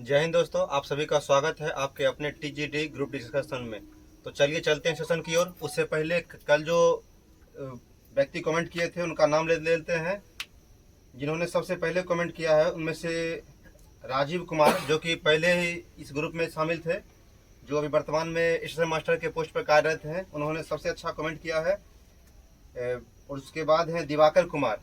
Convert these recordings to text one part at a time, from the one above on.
जय हिंद दोस्तों, आप सभी का स्वागत है आपके अपने टीजीडी ग्रुप डिस्कशन में। तो चलिए चलते हैं सेशन की ओर। उससे पहले कल जो व्यक्ति कमेंट किए थे उनका नाम ले लेते हैं। जिन्होंने सबसे पहले कमेंट किया है उनमें से राजीव कुमार, जो कि पहले ही इस ग्रुप में शामिल थे, जो अभी वर्तमान में स्टेशन मास्टर के पोस्ट पर कार्यरत हैं। उन्होंने सबसे अच्छा कमेंट किया है। और उसके बाद है दिवाकर कुमार,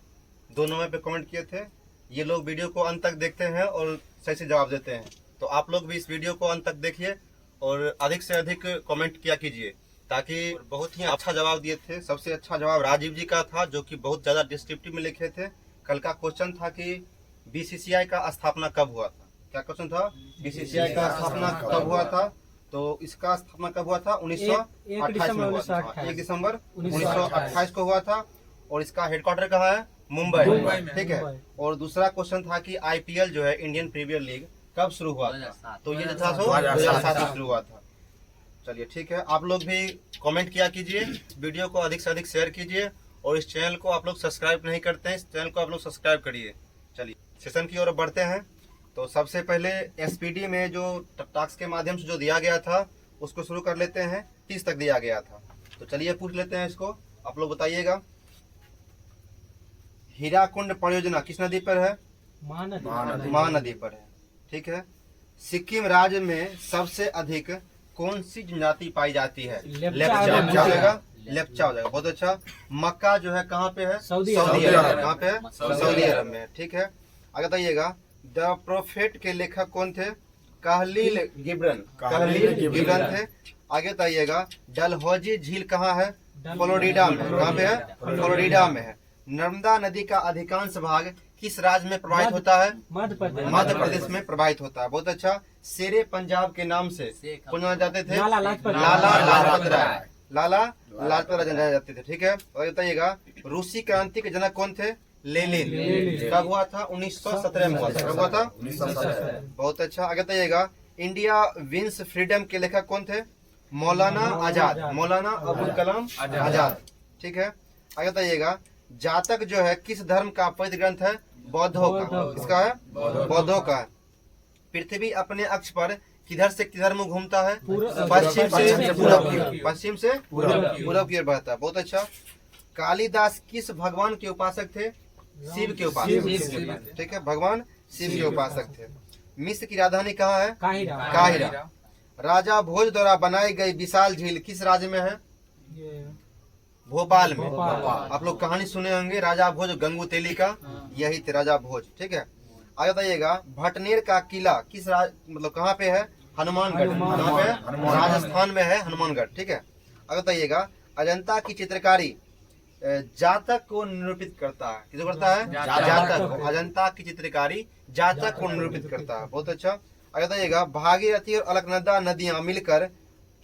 2 नंबर पे कमेंट किए थे। ये लोग वीडियो को अंत तक देखते हैं और सही से जवाब देते हैं। तो आप लोग भी इस वीडियो को अंत तक देखिए और अधिक से अधिक कमेंट किया कीजिए, ताकि बहुत ही अच्छा जवाब दिए थे। सबसे अच्छा जवाब राजीव जी का था, जो कि बहुत ज़्यादा डिस्क्रिप्टिव में लिखे थे। कल का क्वेश्चन था कि बीसीसीआई का स्थापना कब हुआ था। क्या क्वेश्चन था? बीसीसीआई का स्थापना कब हुआ था? तो इसका स्थापना कब हुआ था? 1928 में हुआ था। 1 दिसंबर 1928 को हुआ था। और इसका हेडक्वार्टर कहाँ है? मुंबई में। ठीक है। और दूसरा क्वेश्चन था कि आईपीएल जो है, इंडियन प्रीमियर लीग, कब शुरू हुआ था? तो ये जो था 2007 में शुरू हुआ था। चलिए ठीक है, आप लोग भी कमेंट किया कीजिए, वीडियो को अधिक से अधिक शेयर कीजिए और इस चैनल को आप लोग सब्सक्राइब नहीं करते हैं, इस चैनल को आप लोग सब्सक्राइब करिए। चलिए सेशन की ओर बढ़ते हैं। तो सबसे पहले एसपीडी में जो टास्क के माध्यम से जो दिया गया था उसको शुरू कर लेते हैं। 30 तक दिया गया था। तो चलिए पूछ लेते हैं इसको, आप लोग बताइएगा। हीराकुंड परियोजना किस नदी पर है? महानदी पर है। ठीक है। सिक्किम राज्य में सबसे अधिक कौन सी जनजाति पाई जाती है? लेप्चा हो जाएगा, लेप्चा हो जाएगा। बहुत अच्छा। मक्का जो है कहाँ पे है? सऊदी अरब। कहाँ पे है? सऊदी अरब में। ठीक है। आगे बताइएगा, द प्रोफेट के लेखक कौन थे? कहलील गिब्रन थे। आगे बताइएगा, डलहौजी झील कहाँ है? फ्लोरिडा में। कहाँ पे है? फ्लोरिडा में है। नर्मदा नदी का अधिकांश भाग किस राज्य में प्रवाहित होता है? मध्य प्रदेश में प्रवाहित होता है। बहुत अच्छा। शेरे पंजाब के नाम से कौन जाने जाते थे? लाला लाजपत राय। लाला लाजपत राय जाने जाते थे। ठीक है। और बताइएगा, रूसी क्रांति के जनक कौन थे? लेनिन। कब हुआ था? 1917 में हुआ था। कब हुआ था? 1917। बहुत अच्छा। आगे बताइएगा, इंडिया विंस फ्रीडम के लेखक कौन थे? मौलाना आजाद। मौलाना अबुल कलाम आजाद। ठीक है। आगे बताइएगा, जातक जो है किस धर्म का पवित्र ग्रंथ है? बौद्धों का। किसका है? बौद्धों का। पृथ्वी अपने अक्ष पर किधर से किधर मुंह घूमता है? पश्चिम से पूरब की ओर। पश्चिम से पूरब की ओर बढ़ता है। बहुत अच्छा। कालिदास किस भगवान के उपासक थे? शिव के उपासक। ठीक है, भगवान शिव के उपासक थे। मिस्र की राजधानी कहाँ है? काहिरा। राजा भोज द्वारा बनाई गई विशाल झील किस राज्य में है? भोपाल में। आप लोग कहानी सुने होंगे राजा भोज गंगूतेली का, यही थे राजा भोज। ठीक है। आगे बताइएगा, भटनेर का किला किस मतलब कहाँ पे है? हनुमानगढ़। कहाँ पे है? राजस्थान में है हनुमानगढ़। ठीक है। आगे बताइएगा, अजंता की चित्रकारी जातक को निरूपित करता है। किसको करता है? जातक को। अजंता की चित्रकारी जातक को निरूपित करता है। बहुत अच्छा। आगे बताइएगा, भागीरथी और अलकनंदा नदियां मिलकर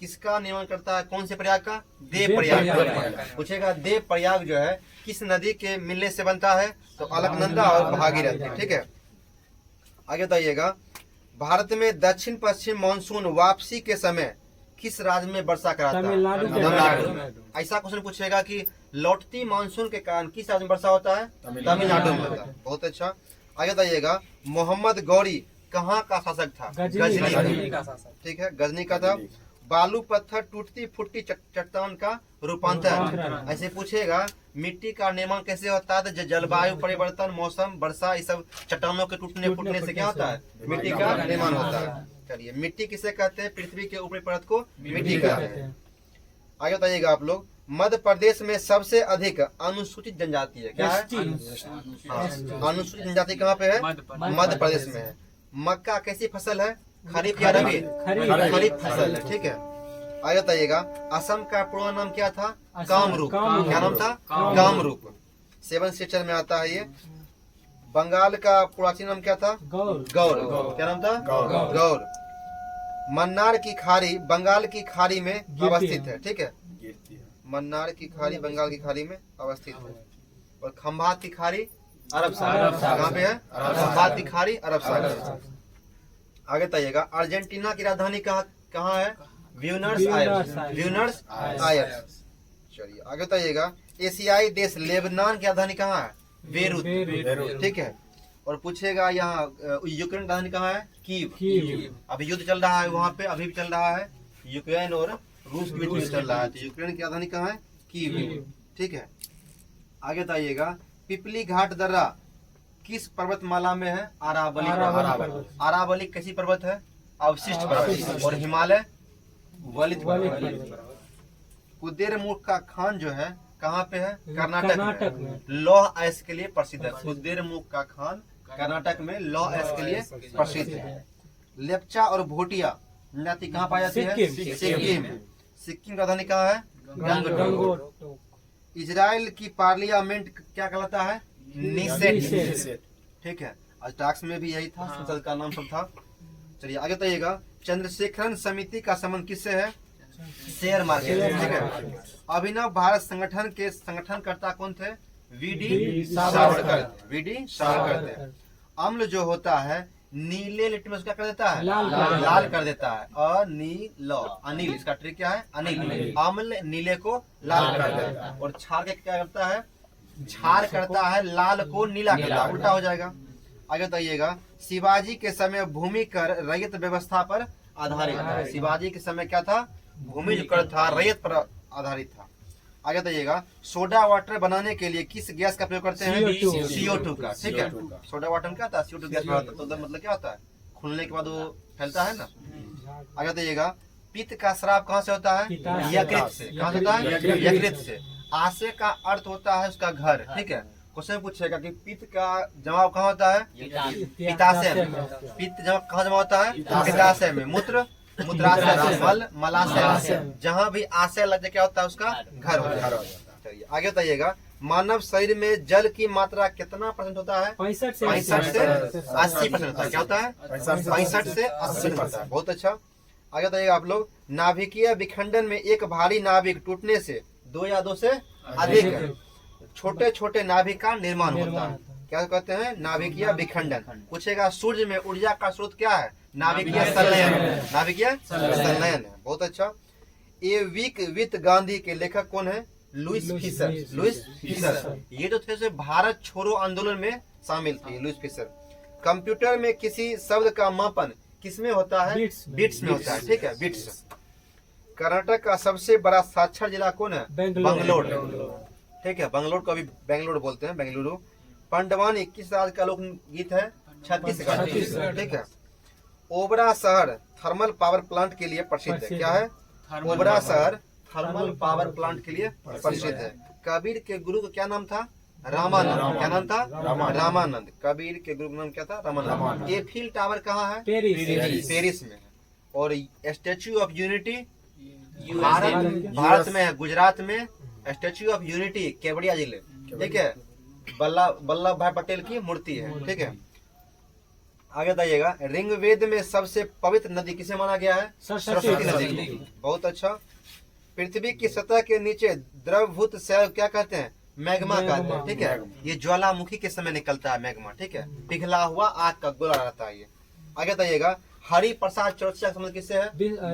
किसका निर्माण करता है? कौन से प्रयाग का? देव प्रयाग। पूछेगा, देव प्रयाग जो है किस नदी के मिलने से बनता है? तो अलकनंदा और भागीरथी। ठीक है। आगे बताइएगा, भारत में दक्षिण पश्चिम मानसून वापसी के समय किस राज्य में वर्षा कराता है? तमिलनाडु। ऐसा क्वेश्चन पूछेगा कि लौटती मानसून के कारण किस राज्य में वर्षा होता है? तमिलनाडु में होता है। बहुत अच्छा। आगे बताइएगा, मोहम्मद गौरी कहाँ का शासक था? गजनी का। ठीक है, गजनी का था। बालू पत्थर टूटती फूटती चट्टान का रूपांतर। ऐसे पूछेगा, मिट्टी का निर्माण कैसे होता है? तो जलवायु परिवर्तन, मौसम, वर्षा, ये सब चट्टानों के टूटने फूटने से क्या होता है? मिट्टी का निर्माण होता है। चलिए, मिट्टी किसे कहते हैं? पृथ्वी के ऊपरी परत को मिट्टी कहते हैं। आगे बताइएगा आप लोग, मध्य प्रदेश में सबसे अधिक अनुसूचित जनजाति है। क्या है? अनुसूचित जनजाति कहाँ पे है? मध्य प्रदेश में है। मक्का कैसी फसल है? खरीफ या रबी? खरीफ फसल है। ठीक है। आगे बताइएगा, असम का पूरा नाम क्या था? कामरूप। क्या नाम था? कामरूप। 7 सीटर में आता है ये। बंगाल का प्राचीन नाम क्या था? गौर। क्या नाम था? गौर। मन्नार की खाड़ी बंगाल की खाड़ी में अवस्थित है। ठीक है। मन्नार की खाड़ी बंगाल की खाड़ी में अवस्थित है। और खंभात की खाड़ी अरब सागर। कहाँ पे है? खंभात की खाड़ी अरब सागर। आगे बताइएगा, अर्जेंटीना की राजधानी कहाँ है? Buenos Aires. चलिए आगे बताइएगा, एशियाई देश लेबनान की राजधानी कहाँ है? बेरूत। ठीक है। और पूछेगा यहाँ यूक्रेन की राजधानी कहाँ है? कीव। अभी युद्ध चल रहा है वहाँ पे, अभी भी चल रहा है, यूक्रेन और रूस के बीच में चल रहा है, तो यूक्रेन की राजधानी कहाँ है? कीव। ठीक है, आगे बताइएगा, पिपली घाट दर्रा किस पर्वतमाला में है? अरावली पर्वत। अरावली कैसी पर्वत है? अवशिष्ट पर्वत। और हिमालय वलित पर्वत। कुदेरमुख का खान जो है कहाँ पे है? कर्नाटक में। लौह अयस्क के लिए प्रसिद्ध है। कुदेरमुख का खान कर्नाटक में लौह अयस्क के लिए प्रसिद्ध है। लेप्चा और भोटिया जाति कहाँ पाई जाती है? सिक्किम। सिक्किम की राजधानी कहाँ है? गंगटोक। इजराइल की पार्लियामेंट क्या कहलाता है? नीसेट। ठीक है, आज टास्क में भी यही था, संसद का नाम सब था। चलिए आगे बताइएगा, चंद्रशेखरन समिति का संबंध किससे है? Share market. ठीक है, अभिनव भारत संगठन के संगठनकर्ता कौन थे? वीडी सावरकर। वीडी सावरकर थे। अम्ल जो होता है नीले लिट्टी में क्या कर देता है? लाल कर देता है। अनिल, इसका ट्रिक क्या है? अनिल। अम्ल नीले को लाल कर देता है, और क्षार के क्या करता है? क्षार करता है लाल को नीला करता है, उल्टा हो जाएगा। आगे बताइएगा, शिवाजी के समय भूमि कर रैयत व्यवस्था पर आधारित था। शिवाजी के समय क्या था? भूमि जो कर था रैयत पर आधारित था। आगे बताइएगा, सोडा वाटर बनाने के लिए किस गैस का प्रयोग करते हैं? CO2 का। ठीक है, सोडा वाटर क्या होता है? CO2 गैस बनाता है। तो मतलब क्या होता है? खुलने के बाद वो फैलता है ना। आगे बताइएगा, पित्त का श्राप कहाँ से होता है? यकृत से। कहाँ से होता है? यकृत से। आशय का अर्थ होता है उसका घर। ठीक है, क्वेश्चन पूछेगा कि पित्त का जमाव कहाँ होता है? पित्ताशय में। पित्त कहाँ जमा होता है? पित्ताशय में। मूत्र मूत्राशय। मल मलाशय। जहाँ भी आशय लग जाए क्या होता है? उसका घर होता है। चलिए आगे बताइएगा, मानव शरीर में जल की मात्रा कितना % होता है? 65 से 80% होता है। क्या होता है? 65 से 80% होता है। बहुत अच्छा। आगे बताइएगा आप लोग, नाभिकीय विखंडन में एक भारी नाभिक टूटने से 2 या 2 से अधिक छोटे छोटे नाभिक का निर्माण होता है। क्या कहते हैं? नाभिकीय विखंडन। पूछेगा, सूर्य में ऊर्जा का स्रोत क्या है? नाभिकीय संलयन। नाभिकीय संलयन है। बहुत अच्छा। ए वीक विथ गांधी के लेखक कौन है? Lewis Fisher. लुईस फिशर ये जो थे भारत छोड़ो आंदोलन में शामिल थे, लुईस फिशर। कंप्यूटर में किसी शब्द का मापन किसमें होता है? बिट्स में होता है। ठीक है, बिट्स। कर्नाटक का सबसे बड़ा साक्षर जिला कौन है? बंगलोर। ठीक है, बंगलोर को अभी बेंगलोर बोलते हैं, बेंगलुरु। पंडवानी किस राज्य का लोक गीत है? छत्तीसगढ़। ठीक है, ओबरा शहर थर्मल पावर प्लांट के लिए प्रसिद्ध है। क्या है? ओबरा शहर थर्मल पावर प्लांट के लिए प्रसिद्ध है। कबीर के गुरु का क्या नाम था? रामानंद। क्या नाम था? रामानंद। कबीर के गुरु का नाम क्या था? रामानंद। एफिल टावर कहाँ है? पेरिस में है। और स्टैच्यू ऑफ यूनिटी भारत में है, गुजरात में। स्टैच्यू ऑफ यूनिटी केवड़िया जिले। ठीक है, वल्लभ भाई पटेल की मूर्ति है। ठीक है, आगे बताइएगा, ऋग्वेद में सबसे पवित्र नदी किसे माना गया है? सरस्वती नदी। बहुत अच्छा। पृथ्वी की सतह के नीचे द्रवभूत शैल क्या कहते हैं? मैग्मा कहते हैं। ठीक है, ये ज्वालामुखी के समय निकलता है मैग्मा। ठीक है, पिघला हुआ आग का गोला रहता है ये। आगे बताइएगा, हरि प्रसाद चौरसिया का संबंध किससे है?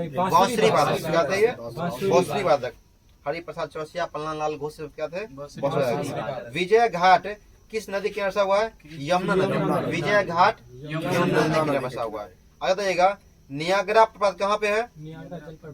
बांसुरी वादक। क्या थे ये? बांसुरी वादक। हरि प्रसाद चौरसिया पन्ना लाल घोष से क्या थे? विजय घाट किस नदी के बसा हुआ है? यमुना नदी। विजय घाट यमुना नदी के बसा हुआ है। आगे बताइएगा, नियाग्रा प्रपात कहाँ पे है?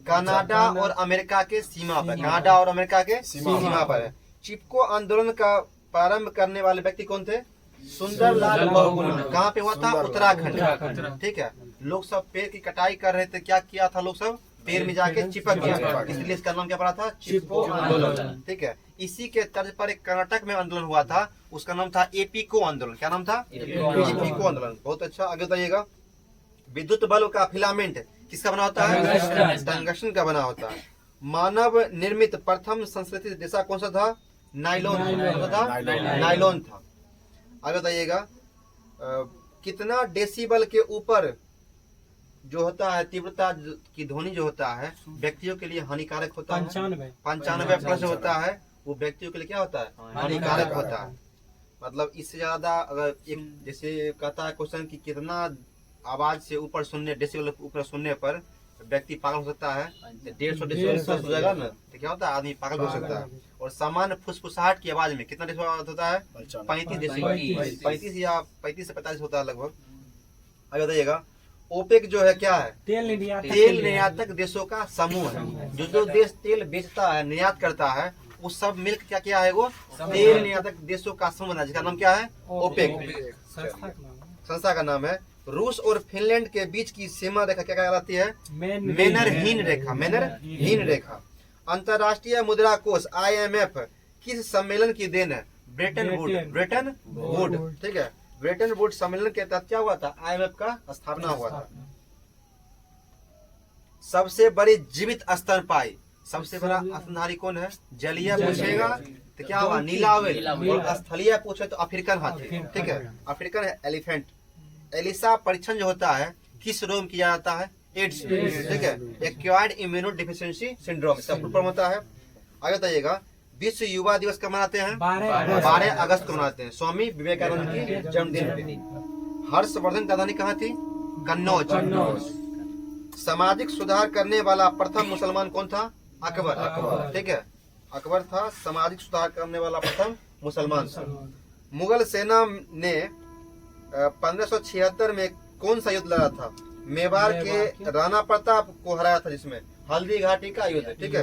कनाडा और अमेरिका के सीमा पर। कनाडा और अमेरिका के सीमा पर है। चिपको आंदोलन का प्रारंभ करने वाले व्यक्ति कौन थे? सुंदरलाल बहुगुणा। कहाँ पे हुआ था? उत्तराखंड। ठीक है, लोग सब पेड़ की कटाई कर रहे थे, क्या किया था लोग सब? पेड़ में जाके चिपक गया, इसलिए इसका नाम क्या पड़ा था? चिपको आंदोलन। ठीक है, इसी के तर्ज पर एक कर्नाटक में आंदोलन हुआ था, उसका नाम था एपीको आंदोलन। क्या नाम था? एपीको आंदोलन। बहुत अच्छा। आगे बताइएगा, विद्युत बल्ब का फिलामेंट किसका बना होता है? टंगस्टन का बना होता है। मानव निर्मित प्रथम संश्लेषित रेशा कौन सा था? नायलॉन था। आगे बताइएगा, कितना डेसिबल के ऊपर जो होता है तीव्रता की ध्वनि जो होता है व्यक्तियों के लिए हानिकारक होता है? 95+ होता है, वो व्यक्तियों के लिए क्या होता है? हानिकारक होता है। मतलब इससे ज्यादा अगर एक जैसे कहता है क्वेश्चन कि कितना आवाज से ऊपर सुनने, डेसिबल ऊपर सुनने पर व्यक्ति पागल हो सकता है, 150 डेसिबल हो जाएगा ना तो क्या होता है, आदमी पागल हो सकता है। और सामान्य फुसफुसाहट की आवाज में कितना डेसिबल होता है, 35 डेसिबल, 35 या 35 से 45 होता है लगभग। आगे बताइएगा, ओपेक जो है क्या है, तेल निर्यातक देशों का समूह है। जो देश तेल बेचता है, निर्यात करता है, उस सब मिल्क क्या क्या है, वो तेल निर्यातक देशों का समूह है, जिसका नाम क्या है, ओपेक, संस्था का नाम है। रूस और फिनलैंड के बीच की सीमा रेखा क्या कहलाती है, मेनरहीन रेखा, मेनरहीन रेखा। अंतर्राष्ट्रीय मुद्रा कोष IMF किस सम्मेलन की देन है, ब्रेटन वुड, ठीक है, ब्रेटन वुड सम्मेलन के तहत क्या हुआ था, IMF का स्थापना हुआ था। सबसे बड़ी जीवित स्तनपायी, सबसे बड़ा स्तनधारी कौन है, जलीय पूछेगा तो क्या होगा, नीला व्हेल, और स्थलीय पूछे तो अफ्रीकन हाथी, ठीक है, अफ्रीकन एलिफेंट। एलिसा परीक्षण जो होता है किस रोग में किया जाता है, एड्स, ठीक है, एक्वायर्ड इम्यूनो डिफिशिएंसी सिंड्रोम, सब प्रॉब्लम होता है। आगे बताइएगा, विश्व युवा दिवस कब मनाते हैं, 12 अगस्त को मनाते हैं, स्वामी विवेकानंद की जन्मदिन पे। हर्षवर्धन की राजधानी कहाँ थी, कन्नौज। सामाजिक सुधार करने वाला प्रथम मुसलमान कौन था, अकबर, ठीक है, अकबर था सामाजिक सुधार करने वाला प्रथम मुसलमान था। मुगल सेना ने 1576 में कौन सा युद्ध लड़ा था, मेवाड़ के राणा प्रताप को हराया था, जिसमें हल्दी घाटी का युद्ध, ठीक है,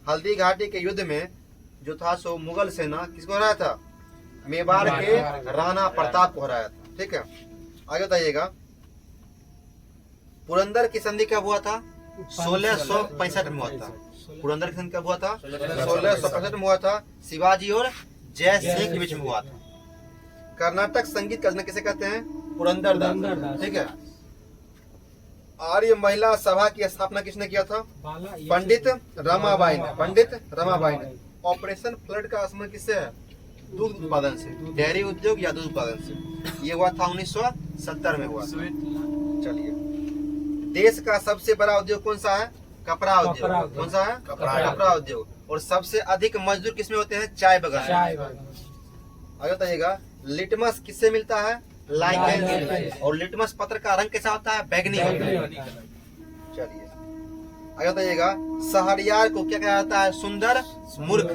हल्दी घाटी के युद्ध में जो था सो मुगल सेना किसको हराया था, मेवाड़ के राणा प्रताप को हराया था, ठीक है। आगे बताइएगा, पुरंदर की संधि कब हुआ था, 1665 में हुआ था। पुरंदर की संधि कब हुआ था, 1665 में हुआ था, शिवाजी और जय सिंह के बीच में हुआ था। कर्नाटक संगीत का जनक किसे कहते हैं, पुरंदरदास, ठीक है। आर्य महिला सभा की स्थापना किसने किया था, पंडित रमाबाई ने। ऑपरेशन फ्लड का आसमान किससे है, दूध उत्पादन से, डेयरी उद्योग या दूध उत्पादन से। ये हुआ था 1970 में हुआ था। चलिए, देश का सबसे बड़ा उद्योग कौन सा है, कपड़ा उद्योग। कौन सा है, कपड़ा उद्योग। और सबसे अधिक मजदूर किसमें होते हैं, चाय बगान। आगे बताइएगा, लिटमस किससे मिलता है, लाइकेन से। और लिटमस पत्र का रंग कैसा होता है, बैगनी होता है। चलिए आगे बताइएगा, शहरयार को क्या कहा जाता है, सुंदर मूर्ख।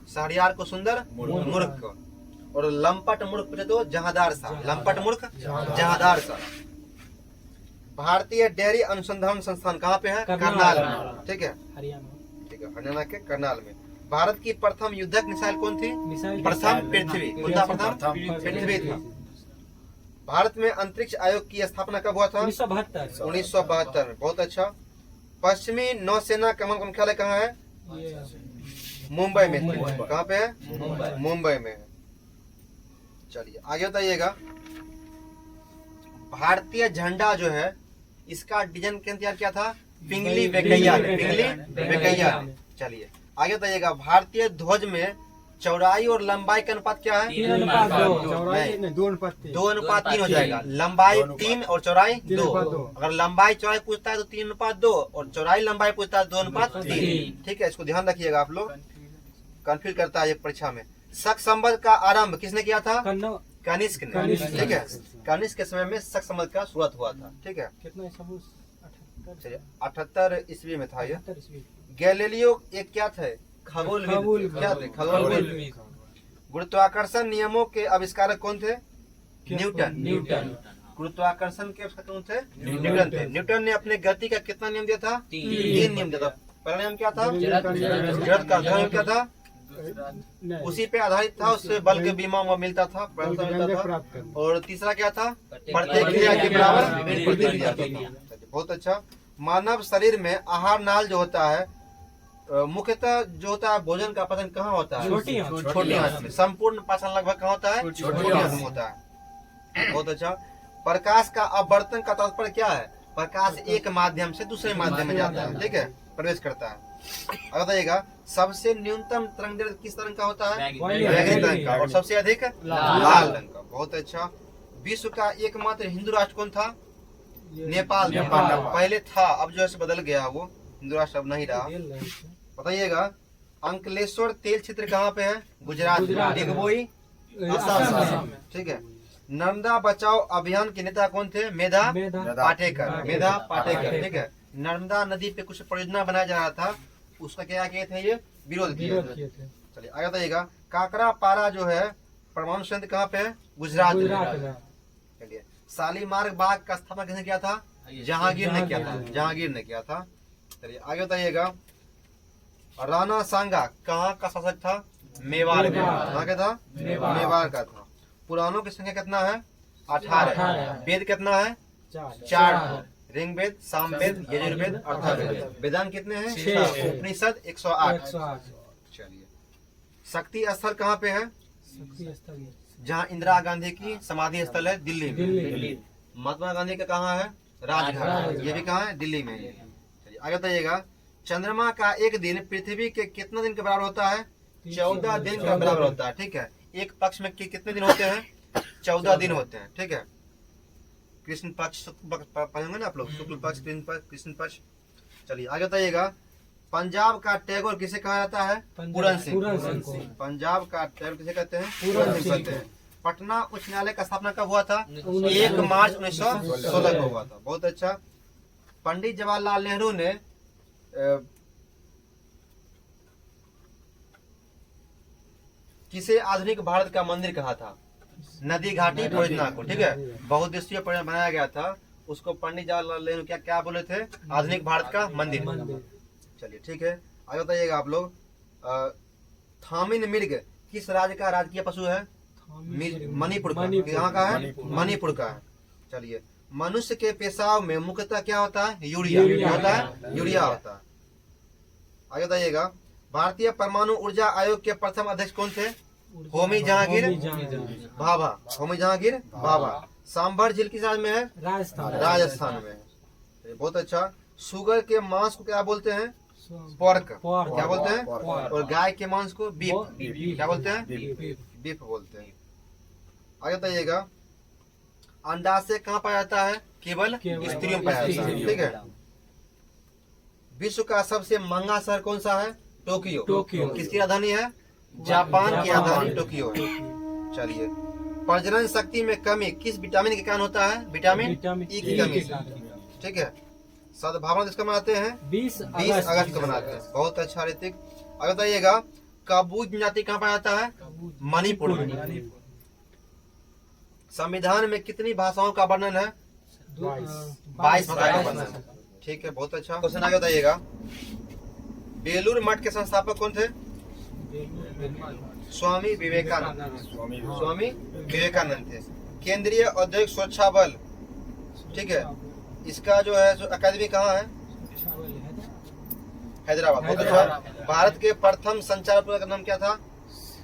शहरयार को सुंदर मूर्ख। और लंपट मूर्ख पूछे तो जहादार सा, लंपट मूर्ख जहादार सा। भारतीय डेयरी अनुसंधान संस्थान कहाँ पे है, करनाल में, ठीक है, ठीक है, हरियाणा के करनाल में। भारत की प्रथम युद्धक मिसाइल कौन थी, प्रथम पृथ्वी, पृथ्वी था। भारत में अंतरिक्ष आयोग की स्थापना कब हुआ था, 1972 में। बहुत अच्छा। पश्चिमी नौसेना कमान मुख्यालय कहाँ है, मुंबई में। कहाँ पे है, मुंबई में। चलिए आगे बताइएगा, भारतीय झंडा जो है इसका डिजाइन किसने तैयार किया था, पिंगली वेंकैया। चलिए आगे बताइएगा, भारतीय ध्वज में चौड़ाई और लंबाई का अनुपात क्या है, 2:3 हो जाएगा। लंबाई 3 और चौड़ाई 2। अगर लंबाई चौड़ाई पूछता है तो 3:2 और चौड़ाई लंबाई पूछता है 2:3। ठीक है, इसको ध्यान रखिएगा, आप लोग कंफ्यूज करता है एक परीक्षा में। शक संबंध का आरंभ किसने किया था, कनिष्क ने, ठीक है। कनिष्क के समय में शक संबंध का शुरुआत हुआ था, ठीक है। कितना 78 ईस्वी में था ये। गैलीलियो एक क्या थे, खगोलविद, क्या थे, खगोलविद। गुरुत्वाकर्षण नियमों के आविष्कारक कौन थे, न्यूटन। गुरुत्वाकर्षण के आविष्कारक कौन थे, न्यूटन थे। न्यूटन ने अपने गति का कितना नियम दिया था, 3 नियम दिया था। पहला नियम क्या था, जड़ का। दूसरा नियम क्या था, उसी पे आधारित था, उससे बल के बीमा मिलता था, मिलता था। और तीसरा क्या था, प्रत्येक क्रिया के बराबर प्रतिक्रिया। बहुत अच्छा। मानव शरीर में आहार नाल जो होता है, मुख्यतः जो होता है भोजन का पचन कहाँ होता है, छोटी आंत में। संपूर्ण पाचन लगभग कहाँ होता है, छोटी आंत में होता है। बहुत अच्छा। प्रकाश का अपवर्तन का तात्पर्य क्या है, प्रकाश एक माध्यम से दूसरे माध्यम में जाता है, ठीक है, प्रवेश करता है। अब बताइएगा, सबसे न्यूनतम तरंग किस तरंग का होता है, बैगनी तरंग का। और सबसे अधिक लाल रंग का। बहुत अच्छा। विश्व का एकमात्र हिंदू राष्ट्र कौन था, नेपाल। पहले था, अब जो है बदल गया, वो हिंदू राष्ट्र अब नहीं रहा। बताइएगा, अंकलेश्वर तेल क्षेत्र कहाँ पे है, गुजरात। डिगबोई असम, ठीक है। नर्मदा बचाओ अभियान के नेता कौन थे, मेधा पाटेकर, ठीक है। नर्मदा नदी पे कुछ परियोजना बनाया जा रहा था, उसका क्या किए थे ये विरोध किए थे। चलिए आगे बताइएगा, काकरा पारा जो है परमाणु संयंत्र कहाँ पे है? गुजरात में। चलिए, शालीमार बाग का स्थापना किसने किया था? जहांगीर ने किया था, जहांगीर ने किया था। चलिए आगे बताइएगा, राणा सांगा कहाँ का शासक था? मेवाड़ का। कहाँ का था? मेवाड़ का था। पुराणों की संख्या कितना है? 18। वेद कितना है? 4। ऋग्वेद, सामवेद, यजुर्वेद, अथर्ववेद। वेदांत कितने हैं? 6। उपनिषद 108। चलिए, शक्ति स्थल कहाँ पे है? जहाँ इंदिरा गांधी की समाधि स्थल है, दिल्ली में। महात्मा गांधी का कहाँ है? राजघाट। ये भी कहाँ है? दिल्ली में। चलिए आगे बताइएगा, चंद्रमा का एक दिन पृथ्वी के कितने दिन के बराबर होता है? 14 दिन का बराबर होता है। ठीक है, एक पक्ष में कितने दिन होते हैं? 14 दिन होते हैं। ठीक है, कृष्ण पक्ष पढ़ेंगे ना आप लोग, शुक्ल पक्ष, कृष्ण पक्ष। चलिए आगे बताइएगा, पंजाब का टैगोर किसे कहा जाता है? पूरन सिंह। पंजाब का टैगोर किसे कहते हैं? पूरन सिंह कहते हैं। पटना उच्च न्यायालय का स्थापना कब हुआ था? 1 मार्च 1916 को हुआ था। बहुत अच्छा। पंडित जवाहरलाल नेहरू ने किसे आधुनिक भारत का मंदिर कहा था? नदी घाटी परियोजना को। ठीक है, बहुउद्देशीय परियोजना बनाया गया था, उसको पंडित जवाहरलाल नेहरू क्या क्या बोले थे? आधुनिक भारत का मंदिर। चलिए ठीक है, आगे बताइएगा आप लोग, थामिन मिर्ग किस राज्य का राजकीय पशु है? मणिपुर का। यहाँ का है? मणिपुर का है। चलिए, मनुष्य के पेशाब में मुख्यतः क्या होता है? यूरिया होता है, यूरिया होता है। आगे बताइएगा, भारतीय परमाणु ऊर्जा आयोग के प्रथम अध्यक्ष कौन थे? होमी जहांगीर भाभा। होमी जहांगीर भाभा। सांभर झील किस राज्य में है? राजस्थान में है। बहुत अच्छा। सुगर के मांस को क्या बोलते हैं? पोर्क। क्या बोलते हैं? और गाय के मांस को बीफ। क्या बोलते हैं? बीफ बोलते हैं। आगे बताइएगा, अंडाशय कहाँ पाया जाता है? केवल स्त्रियों में पाया जाता है। ठीक है, विश्व का सबसे महंगा शहर कौन सा है? टोक्यो। किसकी राजधानी है? जापान की राजधानी टोक्यो है। चलिए, प्रजनन शक्ति में कमी किस विटामिन के कारण होता है? विटामिन ई की कमी। ठीक है, सद्भावना किसका मनाते हैं? 20 अगस्त को मनाते हैं। बहुत अच्छा ऋतिक। आगे बताइएगा, काबूज जाति कहाँ पाया जाता है? मणिपुर में। संविधान में कितनी भाषाओं का वर्णन है? 22 भाषा का वर्णन है। ठीक है, बहुत अच्छा। क्वेश्चन आगे बताइएगा, बेलूर मठ के संस्थापक कौन थे? स्वामी विवेकानंद। स्वामी विवेकानंद थे। केंद्रीय औद्योगिक सुरक्षा बल, ठीक है, इसका जो है अकादमी कहाँ है? हैदराबाद। बहुत अच्छा। भारत के प्रथम संचार उपकरण का नाम क्या था?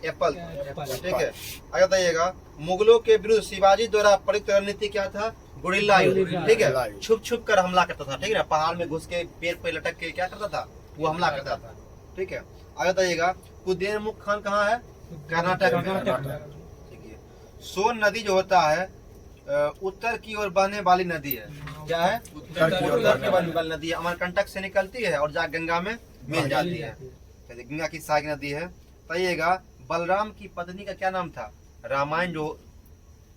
एप्पल। ठीक है, आगे बताइएगा, मुगलों के विरुद्ध शिवाजी द्वारा प्रयुक्त रणनीति क्या था? गुरिल्ला युद्ध। ठीक है, छुप छुप कर हमला करता था। ठीक है, पहाड़ में घुस के पेड़ पे लटक के क्या करता था? वो हमला करता था। ठीक है, आगे बताइएगा, कुद्रेमुख खान कहाँ है? कर्नाटक में। ठीक है, सोन नदी जो होता है उत्तर की ओर बहने वाली नदी है। क्या है? उत्तर की बहने वाली नदी है। अमरकंटक से निकलती है और जा गंगा में मिल जाती है। गंगा की सहायक नदी है। बताइएगा, बलराम की पत्नी का क्या नाम था? रामायण जो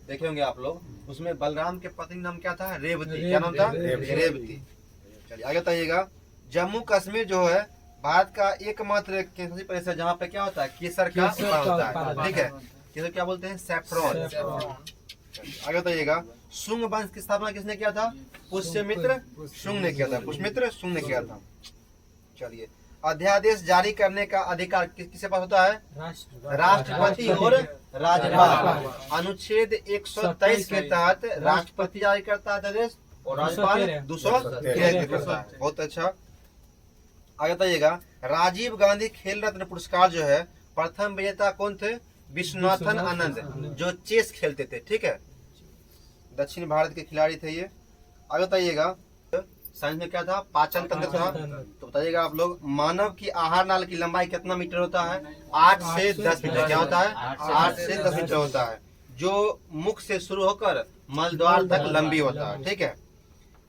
देखे होंगे आप लोग, उसमें बलराम के पत्नी नाम क्या था? रेवती। क्या नाम था? रेवती। चलिए आगे बताइएगा, जम्मू कश्मीर जो है भारत का एकमात्र केंद्रीय प्रदेश है जहाँ पे क्या होता है? केसर का उत्पादन होता है। ठीक है, केसर क्या बोलते हैं? सैफ्रॉन। आगे बताइएगा, शुंग वंश की स्थापना किसने किया था? पुष्यमित्र शुंग ने किया था। पुष्यमित्र शुंग ने किया था। चलिए, अध्यादेश जारी करने का अधिकार किसके पास होता है? राष्ट्रपति और राज्यपाल। अनुच्छेद 123 के तहत राष्ट्रपति जारी करता है अध्यादेश और राज्यपाल 213 करता है। बहुत अच्छा। आगे बताइएगा, राजीव गांधी खेल रत्न पुरस्कार जो है प्रथम विजेता कौन थे? विश्वनाथन आनंद, जो चेस खेलते थे। ठीक है, दक्षिण भारत के खिलाड़ी थे ये। आगे बताइएगा, साइंस में क्या था? पाचन तंत्र था। तो बताइएगा आप लोग, मानव की आहार नाल की लंबाई कितना मीटर होता है? 8 से 10 मीटर। क्या होता है? 8 से 10 मीटर होता है, जो मुख से शुरू होकर मलद्वार तक लंबी होता है। ठीक है,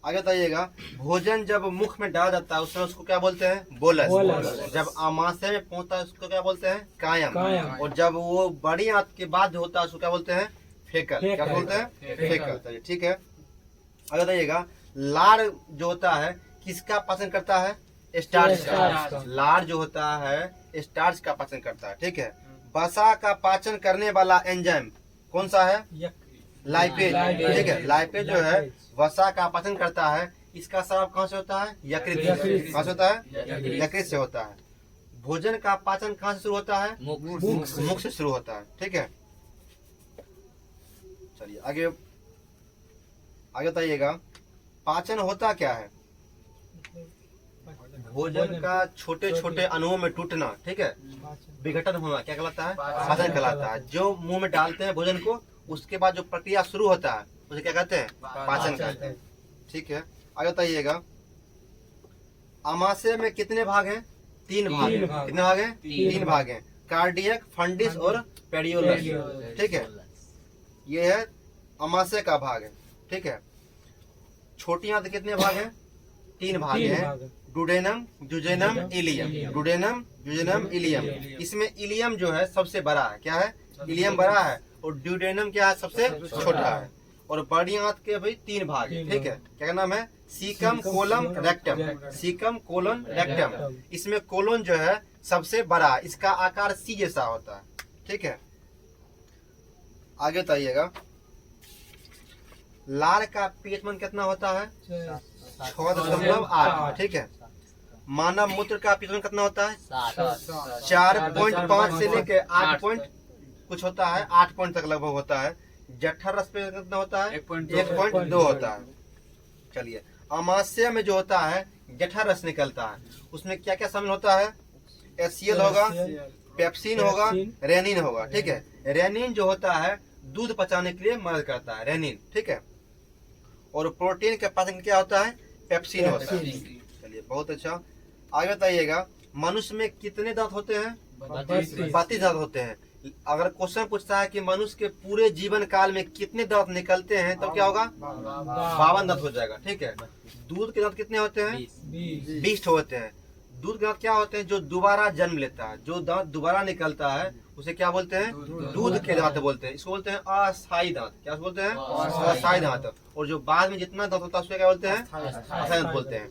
आगे बताइएगा, भोजन जब मुख में डाला जाता है उस समय उसको क्या बोलते हैं? बोलस। जब आमाशय में पहुंचता है उसको क्या बोलते हैं? कायम। और जब वो बड़ी आंत के बाद होता है उसको क्या बोलते हैं? फेकल। क्या बोलते हैं? फेकल। ठीक है, आगे बताइएगा, लार जो होता है किसका पाचन करता है? स्टार्च स्टार्च का। का। लार जो होता है स्टार्च का पाचन करता है, ठीक है। वसा का पाचन करने वाला एंजाइम कौन सा है? Lipase, lipase. ठीक है। लाइपेज जो है लाइपेज। वसा का पाचन करता है। इसका स्राव कहाँ से होता है? यकृत से। यकृत। कहाँ से होता है? यकृत। यकृत से होता है। भोजन का पाचन कहाँ से शुरू होता है? मुख से। मुख से शुरू होता है, ठीक है। चलिए आगे आगे बताइएगा, पाचन होता क्या है? भोजन का छोटे छोटे अणुओं में टूटना, ठीक है, विघटन होना क्या कहलाता है? पाचन कहलाता है। जो मुंह में डालते हैं भोजन को, उसके बाद जो प्रक्रिया शुरू होता है उसे क्या कहते हैं? पाचन कहते हैं, ठीक है। आगे बताइएगा, आमाशय में कितने भाग हैं? 3 भाग हैं। तीन भाग। कितने भाग हैं? तीन 3 भाग हैं। कार्डियक, फंडिस और पेरियोलस, ठीक है। ये है आमाशय का भाग है, ठीक है। छोटी आंत कितने भाग हैं? 3 भाग हैं। Duodenum, jejunum, ileum. Duodenum, jejunum, ileum. इसमें इलियम जो है सबसे बड़ा है। क्या है? इलियम बड़ा है और ड्यूडेनम क्या है? सबसे छोटा है। और बड़ी आंत के भाई 3 भाग है, ठीक है। क्या नाम है? Caecum, colon, rectum. Caecum, colon, rectum. इसमें कोलन जो है सबसे बड़ा है, इसका आकार सी जैसा होता है, ठीक है। आगे बताइएगा, लार का पीएच मान कितना होता है? 6.8, ठीक है। मानव मूत्र का पीएच मान कितना होता है? 4.5 से लेके 8 पॉइंट कुछ होता है, 8 पॉइंट तक लगभग होता है। जठर रस पे कितना होता है? 1.2 होता है। चलिए, अमाशय में जो होता है जठर रस निकलता है, उसमें क्या क्या शामिल होता है? HCl होगा, पेप्सिन होगा, रेनिन होगा, ठीक है। रेनिन जो होता है दूध पचाने के लिए मदद करता है, रेनिन, ठीक है। और प्रोटीन के पाचन क्या होता है? पेप्सिन होता है। चलिए बहुत अच्छा। आगे बताइएगा, मनुष्य में कितने दांत होते हैं? 32 दांत होते हैं। अगर क्वेश्चन पूछता है कि मनुष्य के पूरे जीवन काल में कितने दांत निकलते हैं, तो क्या होगा? 52 दांत हो जाएगा, ठीक है। दूध के दांत कितने होते हैं? 20 होते हैं। दूध के दांत क्या होते हैं? जो दोबारा जन्म लेता है, जो दांत दोबारा निकलता है उसे क्या बोलते हैं? दूध के दांत बोलते हैं। इसको बोलते हैं अस्थायी दांत। क्या बोलते हैं? अस्थायी दांत। और जो बाद में जितना दांत होता है उसको क्या बोलते हैं? अस्थायी दांत बोलते हैं।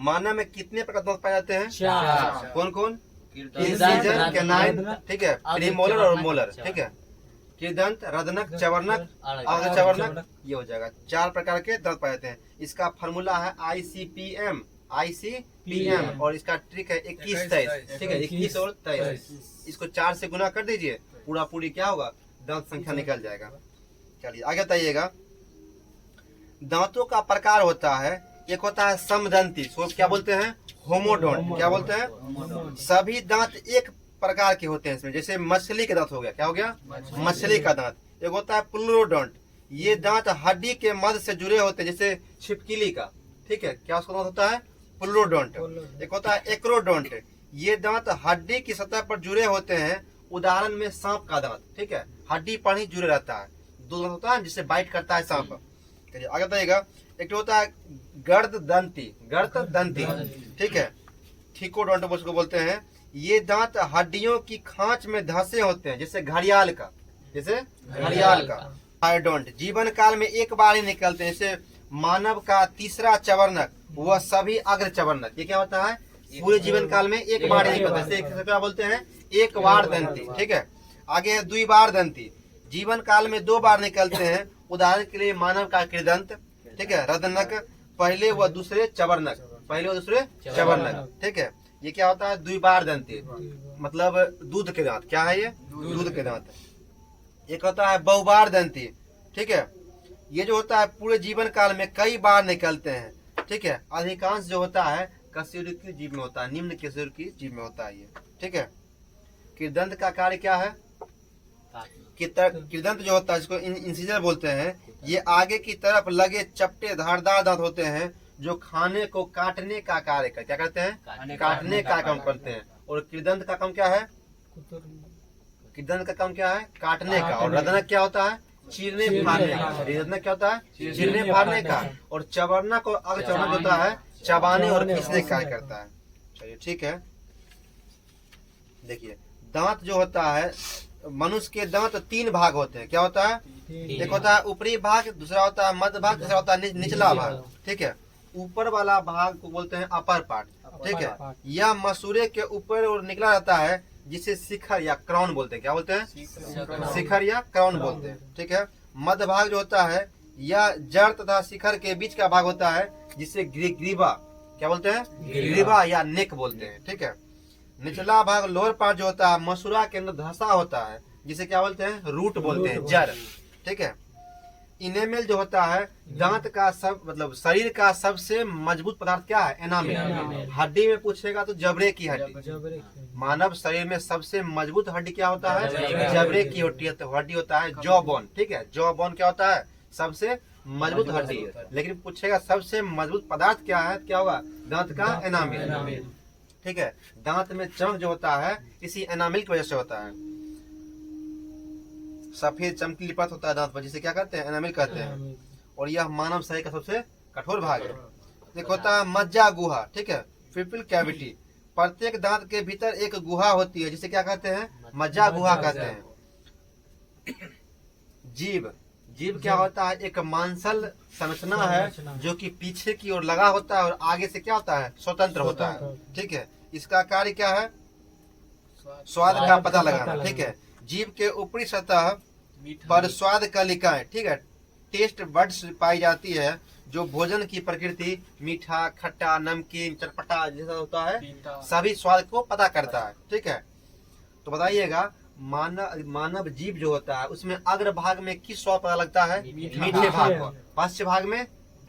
मानव में कितने प्रकार दांत पाए जाते हैं? 4। कौन कौन? इंसिजर, कैनाइन, ठीक है, प्रीमोलर और मोलर, ठीक है। किदंत, रदनक, चवर्णक, अर्धचवर्णक, ये हो जाएगा। 4 प्रकार के दांत पाए जाते हैं। इसका फार्मूला है ICPM, ICPM, और इसका ट्रिक है 21-23, ठीक है। 21 और 23, इसको 4 से गुना कर दीजिए, पूरा पूरी क्या होगा? दांत संख्या निकल जाएगा। चलिए आगे बताइएगा, दांतों का प्रकार होता है, एक होता है समदंती, सो क्या बोलते हैं? होमोडोंट। क्या बोलते हैं? सभी दांत एक प्रकार के होते हैं इसमें, जैसे मछली के दांत हो गया। क्या हो गया? मछली का दांत। एक होता है प्लूरोडोंट, ये दांत हड्डी के मध्य से जुड़े होते हैं, जैसे छिपकली का, ठीक है। क्या उसका दांत होता है? प्लूरोडोंट। एक होता है एक्रोडोंट, ये दांत हड्डी की सतह पर जुड़े होते हैं, उदाहरण में सांप का दांत, ठीक है, हड्डी पर ही जुड़े रहता है। 2 दांत होता है जिससे बाइट करता है सांप। चलिए आगे बताइएगा, एक होता है गर्द दंती, ठीक है, ठीकोडोंट उसको बोलते हैं। ये दांत हड्डियों की खांच में धंसे होते हैं, जैसे घड़ियाल का, हाइडोंट, जीवन काल में एक बार ही निकलते हैं, जैसे मानव का तीसरा चवर्णक, वह सभी अग्र चवर्णक। ये क्या होता है? पूरे जीवन काल में एक बार ही निकलता है, इसे क्या बोलते हैं? एक बार दंती, ठीक है। आगे है द्विबार दंती, जीवन काल में 2 बार निकलते हैं, उदाहरण के लिए मानव का कृदंत, ठीक है, रदनक, पहले व दूसरे चवर्णक, ठीक है। ये क्या होता है? द्विबार दंती, मतलब दूध के दांत। क्या है ये? दूध के दांत। एक होता है बहुबार दंती, ठीक है, ये जो होता है पूरे जीवन काल में कई बार निकलते हैं, ठीक है। अधिकांश जो होता है कशेरुकी जीव में होता है, निम्न कशेरुकी जीव में होता है ये, ठीक है। कृदंत का कार्य क्या है? कृदंत जो होता है, इसको इंसिजर बोलते हैं, ये आगे की तरफ लगे चपटे धारदार दांत होते हैं, जो खाने को काटने का कार्य करते हैं। क्या करते हैं? काटने का काम करते हैं। और कृदंत का काम क्या है? कृदंत का काम क्या है? काटने का। और रदनक क्या होता है? चीरने फाड़ने का। रदनक क्या होता है? चीरने फाड़ने का। और चवर्णक और अग्रचवर्णक होता है चबाने और खींचने का कार्य करता है। चलिए ठीक है, देखिए दांत जो होता है, मनुष्य के दांत 3 भाग होते हैं। क्या होता है? एक होता है ऊपरी भाग, दूसरा होता है मध्य भाग, तीसरा होता है निचला भाग, ठीक है। ऊपर वाला भाग को बोलते हैं अपर पार्ट, ठीक है। यह मसूरे के ऊपर और निकला रहता है, जिसे शिखर या क्राउन बोलते हैं। क्या बोलते हैं? शिखर या क्राउन बोलते हैं, ठीक है। मध्य भाग जो होता है यह जड़ तथा शिखर के बीच का भाग होता है, जिसे ग्रीवा क्या बोलते हैं? ग्रीवा या नेक बोलते हैं, ठीक है। निचला भाग लोअर पार्ट जो होता है मसूरा के अंदर धंसा होता है, जिसे क्या बोलते हैं? रूट बोलते हैं, जड़, ठीक है। इनेमेल जो होता है दांत का सब मतलब शरीर का सबसे मजबूत पदार्थ क्या है? एनामेल। हड्डी में पूछेगा तो जबड़े की हड्डी। मानव शरीर में सबसे मजबूत हड्डी क्या होता है? जबड़े की हड्डी होता है, जॉ बोन, ठीक है। जॉ बोन क्या होता है? सबसे मजबूत हड्डी। लेकिन पूछेगा सबसे मजबूत पदार्थ क्या है, क्या होगा? दांत का एनामेल, ठीक है। दांत में चमक जो होता है इसी एनामेल की वजह से होता है। सफेद चमकीली परत होता है दांत पर, जिसे क्या कहते हैं? एनामेल कहते हैं। और यह मानव शरीर का सबसे कठोर भाग है। एक होता है मज्जा गुहा, ठीक है, पिपल कैविटी। प्रत्येक दांत के भीतर एक गुहा होती है, जिसे क्या कहते हैं? मज्जा गुहा कहते हैं। जीभ, जीभ क्या होता है? एक मांसल संरचना है जो कि पीछे की ओर लगा होता है और आगे से क्या होता है? स्वतंत्र होता है, ठीक है। इसका कार्य क्या है? स्वाद का पता लगाना, ठीक है। जीभ के ऊपरी सतह पर स्वाद कलिकाएं, ठीक है, टेस्ट बड्स पाई जाती है, जो भोजन की प्रकृति मीठा, खट्टा, नमकीन, चटपटा जैसा होता है, सभी स्वाद को पता करता है, ठीक है। तो बताइएगा मानव जीभ जो होता है उसमें अग्र भाग में किस स्वाद पता लगता है? मीठे भाग को। पश्च भाग में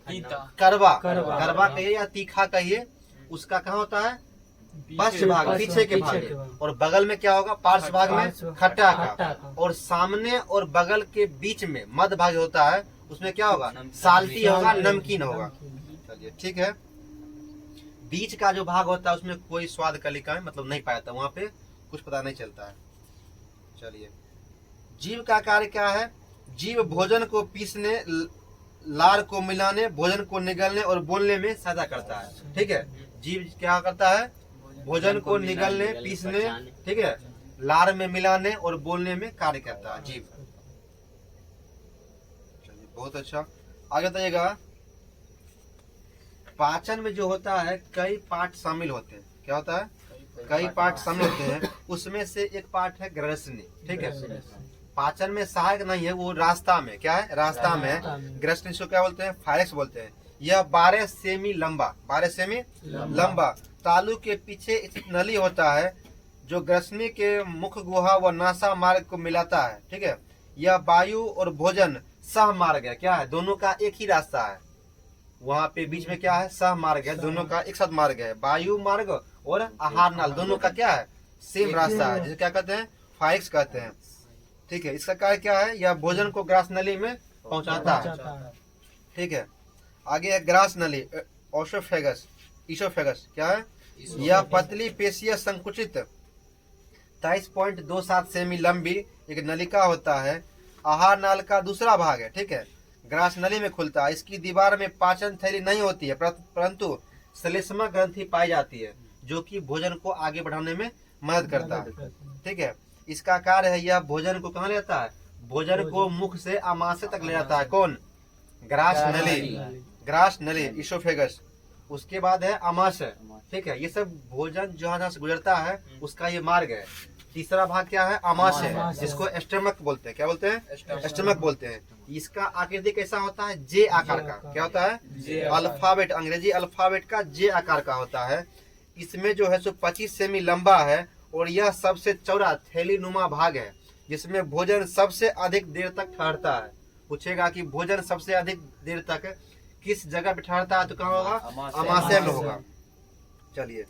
करवा, करवा कहिए या तीखा कहिए, उसका कहाँ होता है? पश्च भाग, पीछे के भाग। और बगल में क्या होगा? पार्श्व भाग में खट्टा का। और सामने और बगल के बीच में मध्य भाग होता है, उसमें क्या होगा? साल्टी होगा, नमकीन होगा। चलिए, ठीक है। बीच का जो भाग होता है उसमें कोई स्वाद कलिकाएं मतलब नहीं पाया था, वहाँ पे कुछ पता नहीं चलता है। चलिए, जीभ का कार्य क्या है? जीभ भोजन को पीसने, लार को मिलाने, भोजन को निगलने और बोलने में सहायता करता है, ठीक है। जीभ क्या करता है? भोजन को निगलने, पीसने, ठीक है, लार में मिलाने और बोलने में कार्य करता है जीभ। चलिए, बहुत अच्छा। आगे बताइएगा, पाचन में जो होता है कई पार्ट शामिल होते हैं। क्या होता है? कई पार्ट शामिल होते हैं। उसमें से एक पार्ट है ग्रसनी, ठीक है। पाचन में सहायक नहीं है, वो रास्ता में क्या है? रास्ता में। ग्रसनी को क्या बोलते हैं? फायरेक्स बोलते हैं। यह 12 सेमी लंबा, 12 सेमी लंबा तालु के पीछे स्थित नली होता है, जो ग्रसनी के मुख गुहा व नासा मार्ग को मिलाता है, ठीक है। यह वायु और भोजन सह मार्ग है, क्या है? दोनों का एक ही रास्ता है। वहाँ पे बीच में क्या है? सह मार्ग है, दोनों का एक साथ मार्ग है। वायु मार्ग और आहार नाल दोनों का क्या है? सेम रास्ता है, जिसे क्या कहते हैं? फाइक्स कहते हैं, ठीक है। इसका कार्य क्या है? यह भोजन को ग्रास नली में पहुंचाता है, ठीक है। आगे है ग्रास नली, ओसोफेगस, इसोफेगस क्या है? यह पतली पेशीय संकुचित 23.27 सेमी लंबी एक नलिका होता है। आहार नाल का दूसरा भाग है, ठीक है। ग्रास नली में खुलता है। इसकी दीवार में पाचन थैली नहीं होती है, परंतु श्लेष्मा ग्रंथि पाई जाती है, जो कि भोजन को आगे बढ़ाने में मदद करता है, ठीक है। इसका कार्य है, यह भोजन को कहाँ ले जाता है? भोजन को मुख से आमाशय तक ले जाता है। कौन? ग्रास नली, ग्रास नली, इसोफेगस। उसके बाद है आमाशय, ठीक है। ये सब भोजन जहाँ से गुजरता है उसका ये मार्ग है। तीसरा भाग क्या है? आमाशय, जिसको स्टमक बोलते हैं। क्या बोलते हैं? स्टमक बोलते हैं। इसका आकृति कैसा होता है? जे आकार का। क्या होता है? अल्फाबेट, अंग्रेजी अल्फाबेट का जे आकार का होता है। इसमें जो है सो 25 सेमी लंबा है और यह सबसे चौड़ा थैली नुमा भाग है, जिसमें भोजन सबसे अधिक देर तक ठहरता है। पूछेगा कि भोजन सबसे अधिक देर तक किस जगह पे ठहरता है, तो कहाँ होगा? आमाशय में होगा। चलिए,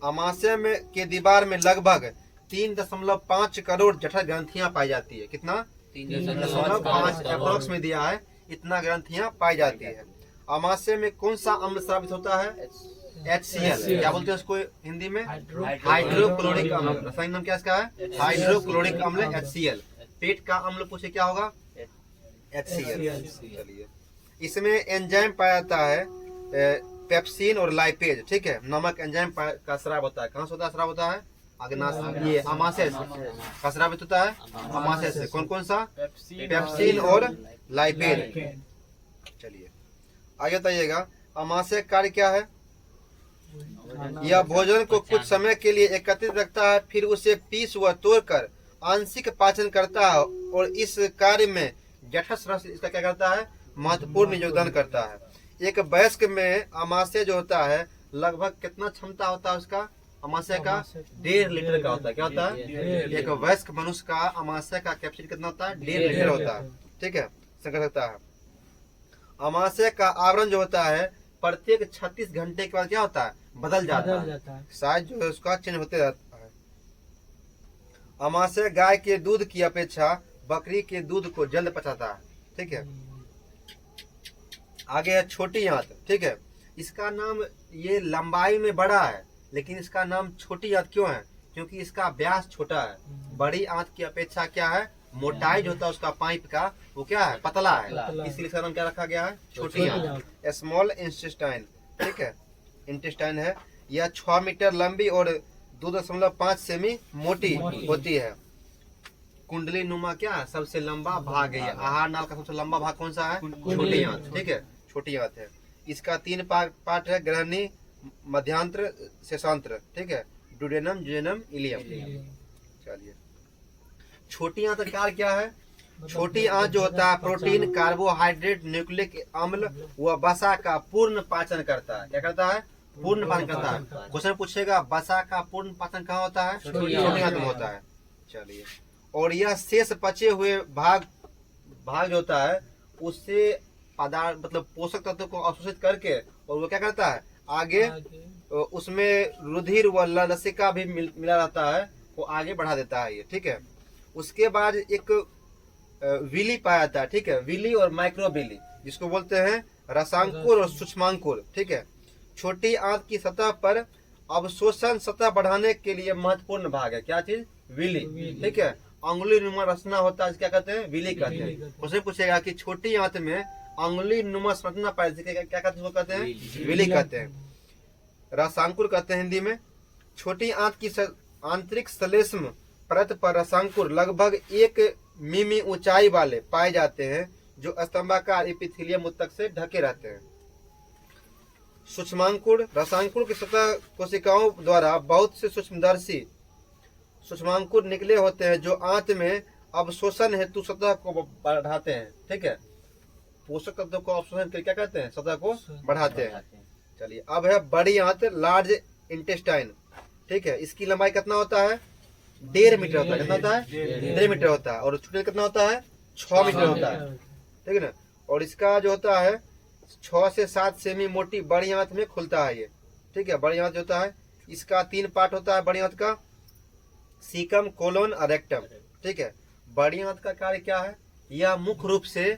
आमाशय में के दीवार में लगभग 3.5 करोड़ जठर ग्रंथियां पाई जाती है। कितना? 3.5 अप्रोक्स में दिया है, इतना ग्रंथियां पाई जाती है। आमाशय में कौन सा अम्ल स्रावित होता है? HCl। क्या बोलते हैं उसको हिंदी में? हाइड्रोक्लोरिक अम्ल। रासायनिक नाम क्या इसका है? हाइड्रोक्लोरिक अम्ल, HCl। पेट का अम्ल पूछे क्या होगा? HCl। चलिए, इसमें एंजाइम पाया जाता है, पेप्सिन और लाइपेज, ठीक है। नमक एंजाइम का स्राव होता है। कहाँ से होता है स्राव? होता है ये आमाशय से का स्रावित होता है, आमाशय से। कौन कौन सा? पेप्सिन और लाइपेज। चलिए, आगे बताइएगा, आमाशय कार्य क्या है? यह भोजन को कुछ समय के लिए एकत्रित रखता है, फिर उसे पीस व तोड़कर आंशिक पाचन करता है, और इस कार्य में जठर रस इसका क्या करता है? महत्वपूर्ण योगदान करता है। एक वयस्क में आमाशय जो होता है लगभग कितना क्षमता होता है उसका? आमाशय का 1.5 लीटर का होता है। क्या होता है? एक वयस्क मनुष्य का आमाशय का कैपेसिटी कितना होता है? 1.5 लीटर होता है। ठीक है, संकर सकता है। आमाशय का आवरण जो होता है प्रत्येक 36 घंटे के बाद क्या होता है? बदल जाता है, साइज जो है उसका चेंज होते रहता है। आमाशय गाय के दूध की अपेक्षा बकरी के दूध को जल्द पचाता है। ठीक है, आगे है छोटी आंत। ठीक है, इसका नाम, ये लंबाई में बड़ा है लेकिन इसका नाम छोटी आंत क्यों है? क्योंकि इसका व्यास छोटा है। बड़ी आंत की अपेक्षा क्या है? मोटाई जो होता है उसका पाइप का वो क्या है? पतला है, इसलिए इसका नाम क्या रखा गया है? छोटी आंत। Small intestine. ठीक है, इंटेस्टाइन है, यह 6 मीटर लंबी और 2.5 सेमी मोटी होती है। कुंडली नुमा क्या है? सबसे लंबा भाग है। आहार नाल का सबसे लंबा भाग कौन सा है? छोटी आंत। ठीक है, छोटी आंत है। इसका 3 पार्ट है, ग्रहणी, मध्यांत्र, शेषांत्र। ठीक है, डुडेनम, जुडेनम, इलियम। चलिए, छोटी आंत का कार्य क्या है? छोटी आंत जो होता है प्रोटीन, कार्बोहाइड्रेट, न्यूक्लिक अम्ल व वसा का पूर्ण पाचन करता है। क्या करता है? पूर्ण पाचन करता है। क्वेश्चन पूछेगा वसा का पूर्ण पाचन कहाँ होता है? छोटी आंत में होता है। चलिए, और यह शेष बचे हुए भाग जो होता है उससे पदार्थ मतलब पोषक तत्व को अवशोषित करके, और वो क्या करता है? आगे उसमें रुधिर व लसिका भी मिला रहता है, वो आगे बढ़ा देता है ये। ठीक है, उसके बाद एक विली पाया जाता है। ठीक है, विली और माइक्रोविली, जिसको बोलते हैं रसांकुर और सूक्ष्मांकुर। ठीक है, छोटी आंत की सतह पर अवशोषण सतह बढ़ाने के लिए महत्वपूर्ण भाग है। क्या चीज? विली। ठीक है, अंगुली नुमा रचना होता है, क्या कहते हैं? विली कहते हैं। उससे पूछेगा कि छोटी आंत में अंगुली नुमा संरचना पाई जाती है, क्या कहते हैं? विली कहते हैं। रसांकुर कहते हैं हिंदी में। छोटी आंत की आंतरिक श्लेष्म परत पर रसांकुर लगभग 1 मिमी ऊंचाई वाले पाए जाते हैं, जो स्तंभाकार एपिथेलियम ऊतक से ढके रहते हैं। सूक्ष्मांकुर, रसांकुर की सतह कोशिकाओं द्वारा बहुत से सूक्ष्मदर्शी सूक्ष्मांकुर निकले होते हैं, जो आंत में अवशोषण हेतु सतह को बढ़ाते हैं। ठीक है, पोषक तत्वों को अवशोषण करके क्या कहते हैं? सतह को बढ़ाते हैं। चलिए, अब है बड़ी आंत, लार्ज इंटेस्टाइन। ठीक है, इसकी लंबाई कितना होता है? 1.5 मीटर होता है। कितना होता है? 1.5 मीटर होता है। और छोटे कितना होता है? 6 मीटर होता है। ठीक है ना, और इसका जो होता है 6 से 7 सेमी मोटी बड़ी आंत में खुलता है ये। ठीक है, बड़ी आंत जो होता है इसका 3 पार्ट होता है बड़ी आंत का, सीकम, कोलोन और रेक्टम। ठीक है, बड़ी आंत का कार्य क्या है? यह मुख्य रूप से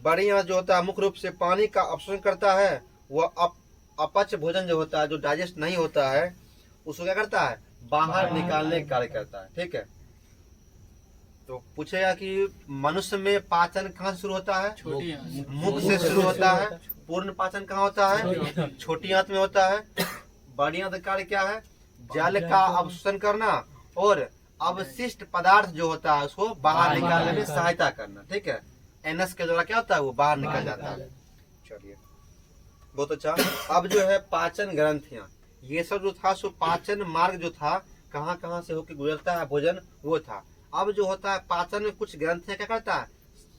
बड़ी आंत जो होता है मुख्य रूप से पानी का अवशोषण करता है। वह अपच भोजन जो होता है, जो डाइजेस्ट नहीं होता है, उसको क्या करता है? बाहर निकालने का कार्य करता है। ठीक है, तो पूछेगा कि मनुष्य में पाचन कहाँ से शुरू होता है? मुख से शुरू होता है। पूर्ण पाचन कहाँ होता है? छोटी आंत में होता है। बड़ी आंत का कार्य क्या है? जल का अवशोषण करना और अवशिष्ट पदार्थ जो होता है उसको बाहर निकालने में सहायता करना। ठीक है, एनएस के द्वारा क्या होता है? वो बाहर निकल जाता है। चलिए, बहुत अच्छा। अब जो है पाचन ग्रंथियां, ये सब जो था सो पाचन मार्ग जो था कहाँ कहाँ से होकर गुजरता है भोजन, वो था। अब जो होता है पाचन में कुछ ग्रंथियां क्या करता है?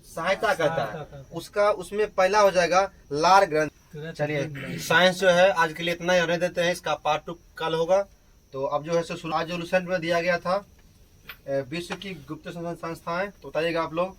सहायता करता है। उसका उसमें पहला हो जाएगा लार ग्रंथ। चलिए, साइंस जो है आज के लिए इतना ही रहने देते हैं, इसका पार्ट 2 कल होगा। तो अब जो है सो आज जो रिसेंट में दिया गया था विश्व की गुप्त संस्थाएं, तो बताइएगा आप लोग।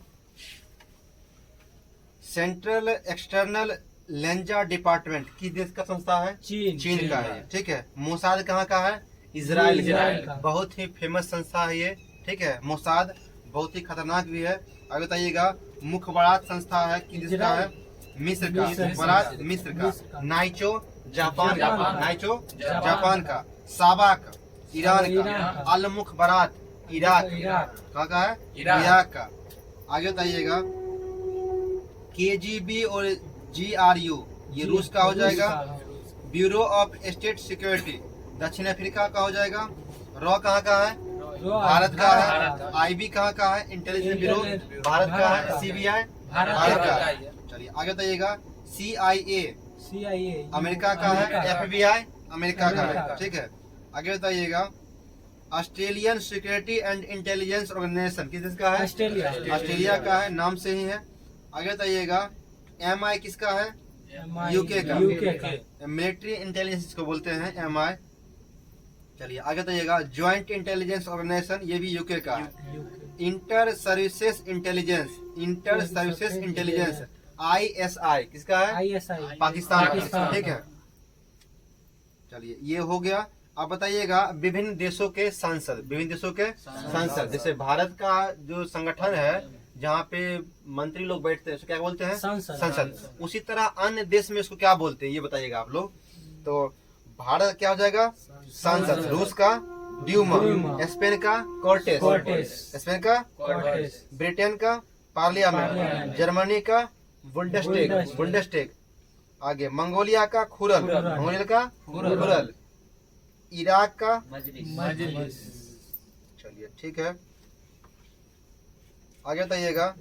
सेंट्रल एक्सटर्नल लेंजा डिपार्टमेंट किस देश का संस्था है? चीन का है। ठीक है, मोसाद कहाँ का है? इजराइल का। बहुत ही फेमस संस्था है ये। ठीक है, मोसाद बहुत ही खतरनाक भी है। आगे बताइएगा, मुखबरात संस्था है किस देश का है? मिस्र का। मुखबरात मिस्र का। नाइचो जापान का। नाइचो जापान का। साबाक ईरान का। अल मुखबरात इराक। कहाँ का है? इराक का। आगे बताइएगा, KGB और GRU ये रूस का हो जाएगा। ब्यूरो ऑफ स्टेट सिक्योरिटी दक्षिण अफ्रीका का हो जाएगा। रॉ कहाँ का है? भारत का है। IB कहाँ का है? इंटेलिजेंस ब्यूरो भारत का है। CBI भारत का है। चलिए आगे बताइएगा, CIA CIA अमेरिका का है, FBI अमेरिका का है, ठीक है। आगे बताइएगा, Australian security and intelligence organisation किस देश का है? ऑस्ट्रेलिया का है, नाम से ही है। आगे बताइएगा, MI किसका है? यूके का। मिलिट्री इंटेलिजेंस इसको बोलते हैं MI। चलिए आगे बताइएगा, ज्वाइंट इंटेलिजेंस ऑर्गेनाइजेशन, ये भी यूके का है। इंटर सर्विसेज इंटेलिजेंस, ISI किसका है? ISI पाकिस्तान का, ठीक है। चलिए ये हो गया। अब बताइएगा, विभिन्न देशों के संसद, जैसे भारत का जो संगठन है जहाँ पे मंत्री लोग बैठते हैं उसको क्या बोलते हैं? संसद। उसी तरह अन्य देश में इसको क्या बोलते हैं ये बताइएगा आप लोग। तो भारत क्या हो जाएगा? संसद। रूस का ड्यूमा, स्पेन का कोर्टेस, ब्रिटेन का पार्लियामेंट, जर्मनी का बुंडेस्टेग, आगे मंगोलिया का खुरल, इराक का मजलिस। चलिए ठीक है। आगे बताइएगा,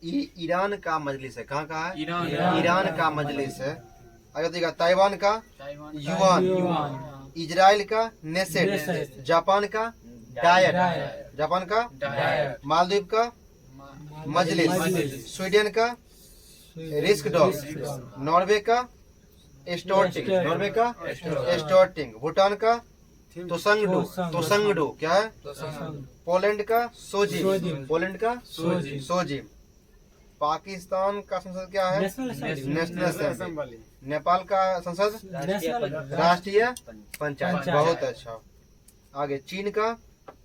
ईरान का मजलिस है, कहाँ का है? ईरान का मजलिस है। आगे बताइएगा, ताइवान का युआन, इजराइल का नेसेट, जापान का डायट, मालदीव का मजलिस, स्वीडन का रिस्क डॉग, नॉर्वे का स्टोर्टिंग, भूटान का तोसंगडू क्या है? पोलैंड का सोजिम, पाकिस्तान का संसद क्या है? National assembly. नेपाल का संसद राष्ट्रीय पंचायत। बहुत अच्छा। आगे चीन का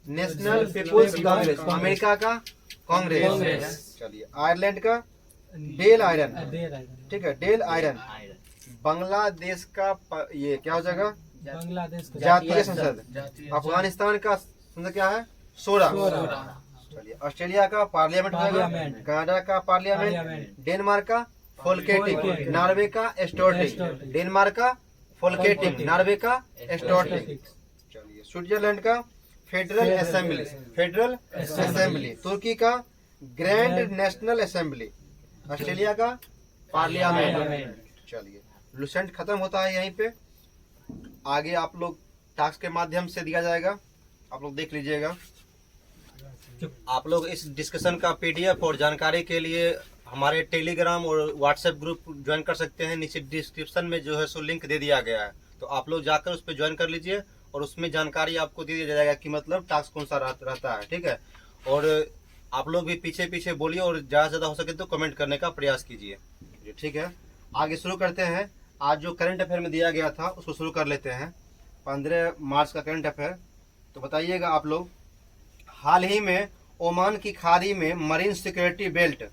नेशनल पीपुल्स कांग्रेस, अमेरिका का कांग्रेस। चलिए आयरलैंड का डेल आयरन, ठीक है, डेल आयरन। बांग्लादेश का ये क्या हो जाएगा? बांग्लादेश जातीय संसद। अफगानिस्तान का संसद क्या है? सोरा। चलिए ऑस्ट्रेलिया का पार्लियामेंट हो जाएगा, कनाडा का पार्लियामेंट, डेनमार्क का फोल्केटिंग, नॉर्वे का स्टोर्टिंग, डेनमार्क का फोल्केटिंग, नॉर्वे का स्टोर्टिंग। चलिए स्विट्जरलैंड का फेडरल असेंबली, तुर्की का ग्रैंड नेशनल असेंबली, ऑस्ट्रेलिया का पार्लियामेंट। चलिए लुसेंट खत्म होता है यहीं पे। आगे आप लोग टास्क के माध्यम से दिया जाएगा, आप लोग देख लीजिएगा। आप लोग इस डिस्कशन का PDF और जानकारी के लिए हमारे टेलीग्राम और व्हाट्सएप ग्रुप ज्वाइन कर सकते हैं। नीचे डिस्क्रिप्शन में जो है सो लिंक दे दिया गया है, तो आप लोग जाकर उस पर ज्वाइन कर लीजिए और उसमें जानकारी आपको दे दिया जाएगा कि मतलब टास्क कौन सा रहता है, ठीक है। और आप लोग भी पीछे पीछे बोलिए और ज़्यादा से ज़्यादा हो सके तो कमेंट करने का प्रयास कीजिए, ठीक है। आगे शुरू करते हैं। आज जो करंट अफेयर में दिया गया था उसको शुरू कर लेते हैं। 15 मार्च का करंट अफेयर। तो बताइएगा आप लोग, हाल ही में ओमान की खाड़ी में मरीन सिक्योरिटी बेल्ट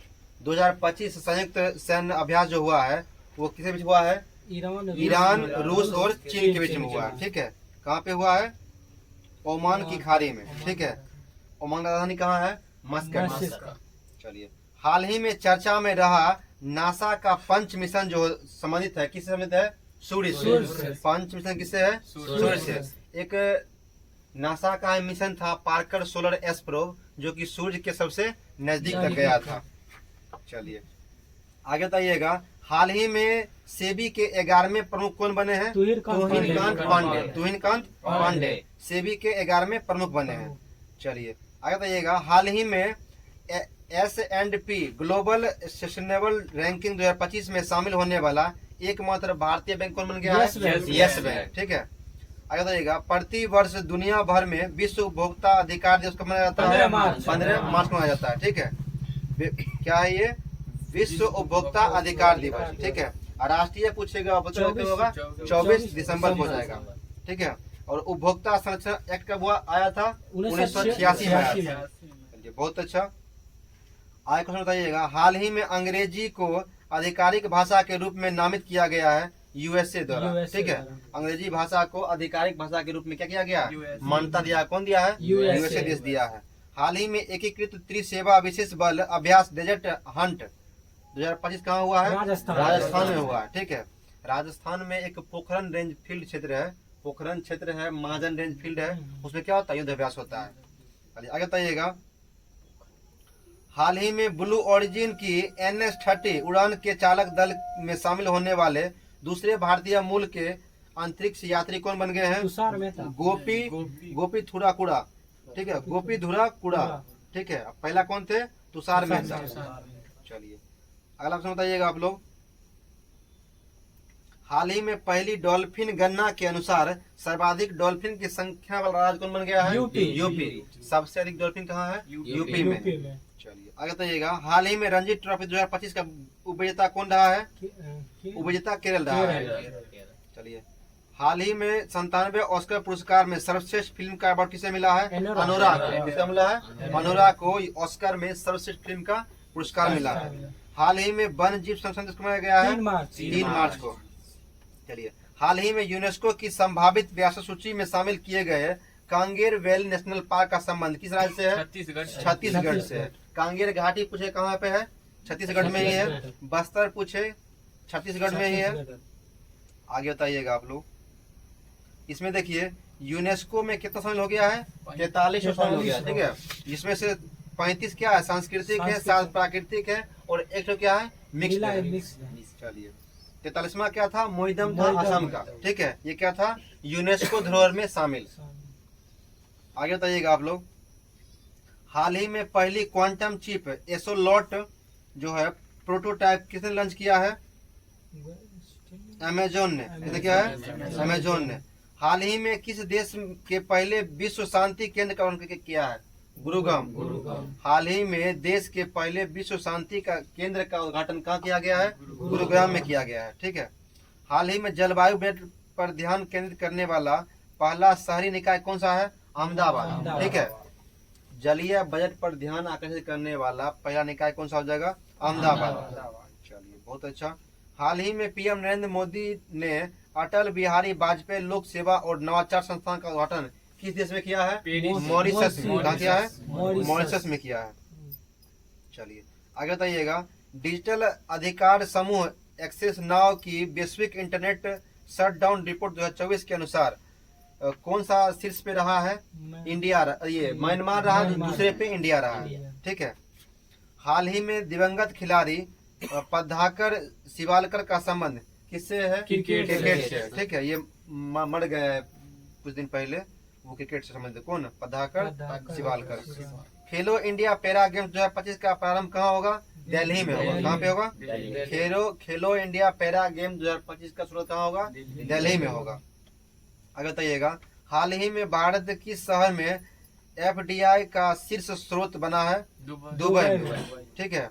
2025 संयुक्त सैन्य अभ्यास जो हुआ है वो किसके बीच हुआ है? ईरान, रूस और चीन के बीच में हुआ है, ठीक है। कहाँ पे हुआ है? ओमान की खाड़ी में, ठीक है। ओमान का राजधानी कहाँ है? मस्कट। चलिए, हाल ही में चर्चा में रहा नासा का पंच मिशन जो संबंधित है, किससे संबंधित है? सूर्य से। पंच मिशन किससे है? सूर्य से। एक नासा का मिशन था पार्कर सोलर एस प्रोब, जो कि सूर्य के सबसे नजदीक तक गया था। चलिए आगे बताइएगा, हाल ही में सेबी के 11वें प्रमुख कौन बने हैं? तुहिनकांत पांडे सेबी के 11वें प्रमुख बने हैं। चलिए आगे बताइएगा, हाल ही में S&P ग्लोबल सस्टेनेबल रैंकिंग 2025 में शामिल होने वाला एकमात्र भारतीय बैंक कौन बन गया है? यस बैंक, ठीक है। आगे बताइएगा, प्रति वर्ष दुनिया भर में विश्व उपभोक्ता अधिकार दिवस कब मनाया जाता है? 15 मार्च को मनाया जाता है, ठीक है। क्या है ये? विश्व उपभोक्ता अधिकार दिवस, ठीक है। राष्ट्रीय पूछेगा होगा 24 दिसंबर को हो जाएगा, ठीक है। और उपभोक्ता संरक्षण एक्ट कब हुआ आया था? 1986 में आया था। बहुत अच्छा। आगे क्वेश्चन बताइएगा, हाल ही में अंग्रेजी को आधिकारिक भाषा के रूप में नामित किया गया है USA द्वारा, ठीक है। अंग्रेजी भाषा को आधिकारिक भाषा के रूप में क्या किया गया? मान्यता दिया। कौन दिया है? USA देश दिया है। हाल ही में एकीकृत त्रिसेवा विशेष बल अभ्यास डेजर्ट हंट 2025 कहाँ हुआ है? राजस्थान में हुआ है, ठीक है। राजस्थान में एक पोखरन रेंज फील्ड क्षेत्र है, पोखरन क्षेत्र है, महाजन रेंज फील्ड है, उसमें क्या होता है? युद्ध अभ्यास होता है। आगे बताइएगा, हाल ही में ब्लू ओरिजिन की NS-30 उड़ान के चालक दल में शामिल होने वाले दूसरे भारतीय मूल के अंतरिक्ष यात्री कौन बन गए हैं? तुषार मेहता। गोपी थुरा कुड़ा, ठीक है, गोपी धुरा कुड़ा, ठीक है। पहला कौन थे? तुषार मेहता। चलिए अगला प्रश्न बताइएगा आप लोग। हाल ही में पहली डॉल्फिन गणना के अनुसार सर्वाधिक डॉल्फिन की संख्या वाला राज्य कौन बन गया है? यूपी। सबसे अधिक डॉल्फिन कहाँ है? यूपी में। चलिए आगे बताइएगा। हाल ही में रणजी ट्रॉफी 2025 का उपविजेता कौन रहा है? उपविजेता केरल रहा है। चलिए हाल ही में 97 ऑस्कर पुरस्कार में सर्वश्रेष्ठ फिल्म का अवार्ड किसे मिला है? अनुराग। किसे मिला है? अनुराग को ऑस्कर में सर्वश्रेष्ठ फिल्म का पुरस्कार मिला है। हाल ही में वन्य जीव संरक्षण दिवस मनाया गया है 3 मार्च को। चलिए हाल ही में यूनेस्को की संभावित विरासत सूची में शामिल किए गए कांगेर वैली नेशनल पार्क का संबंध किस राज्य से है? छत्तीसगढ़ से है। कांगेर घाटी पूछे कहाँ पे है? छत्तीसगढ़ में ही है। बस्तर पूछे छत्तीसगढ़ में ही है। आगे बताइएगा आप लोग। इसमें देखिए यूनेस्को में कितना शामिल हो गया है? 43 शामिल हो गया, ठीक है। जिसमें से 35 क्या है? सांस्कृतिक है, 7 प्राकृतिक है और एक तो क्या है? मिक्स्ड है। चलिए 43वां क्या था? मोइदम था असम का, ठीक है। ये क्या था? यूनेस्को धरोहर में शामिल। आगे बताइएगा आप लोग। हाल ही में पहली क्वांटम चिप एसोलॉट जो है प्रोटोटाइप किसने लॉन्च किया है? अमेजोन ने। इसे क्या है? अमेजोन ने। हाल ही में किस देश के पहले विश्व शांति केंद्र का उद्घाटन किया है? गुरुग्राम। हाल ही में देश के पहले विश्व शांति का केंद्र का उद्घाटन कहाँ किया गया है? गुरुग्राम में किया गया है, ठीक है। हाल ही में जलवायु बजट पर ध्यान केंद्रित करने वाला पहला शहरी निकाय कौन सा है? अहमदाबाद, ठीक है। जलीय बजट पर ध्यान आकर्षित करने वाला पहला निकाय कौन सा हो जाएगा? अहमदाबाद। चलिए बहुत अच्छा। हाल ही में पीएम नरेंद्र मोदी ने अटल बिहारी वाजपेयी लोक सेवा और नवाचार संस्थान का उद्घाटन किस देश में किया है? मॉरिशस में। कहाँ किया है? मॉरिशस में किया है। चलिए आगे बताइएगा। डिजिटल अधिकार समूह एक्सेस नाउ की वैश्विक इंटरनेट शटडाउन रिपोर्ट 2024 के अनुसार कौन सा शीर्ष पे रहा है? इंडिया। ये म्यांमार रहा, दूसरे पे इंडिया रहा, ठीक है। हाल ही में दिवंगत खिलाड़ी पद्माकर शिवालकर का संबंध किससे है? क्रिकेट से, ठीक है। ये मर गए कुछ दिन पहले, वो क्रिकेट से संबंधित। कौन? पद्माकर शिवालकर। खेलो इंडिया पैरा गेम्स 2025 का प्रारंभ कहाँ होगा? दिल्ली में होगा। कहाँ पे होगा? खेलो इंडिया पैरा गेम 2025 का शुरू कहाँ होगा? दिल्ली में होगा। आगे बताइएगा। हाल ही में भारत किस शहर में FDI का शीर्ष स्रोत बना है? दुबई में, ठीक है।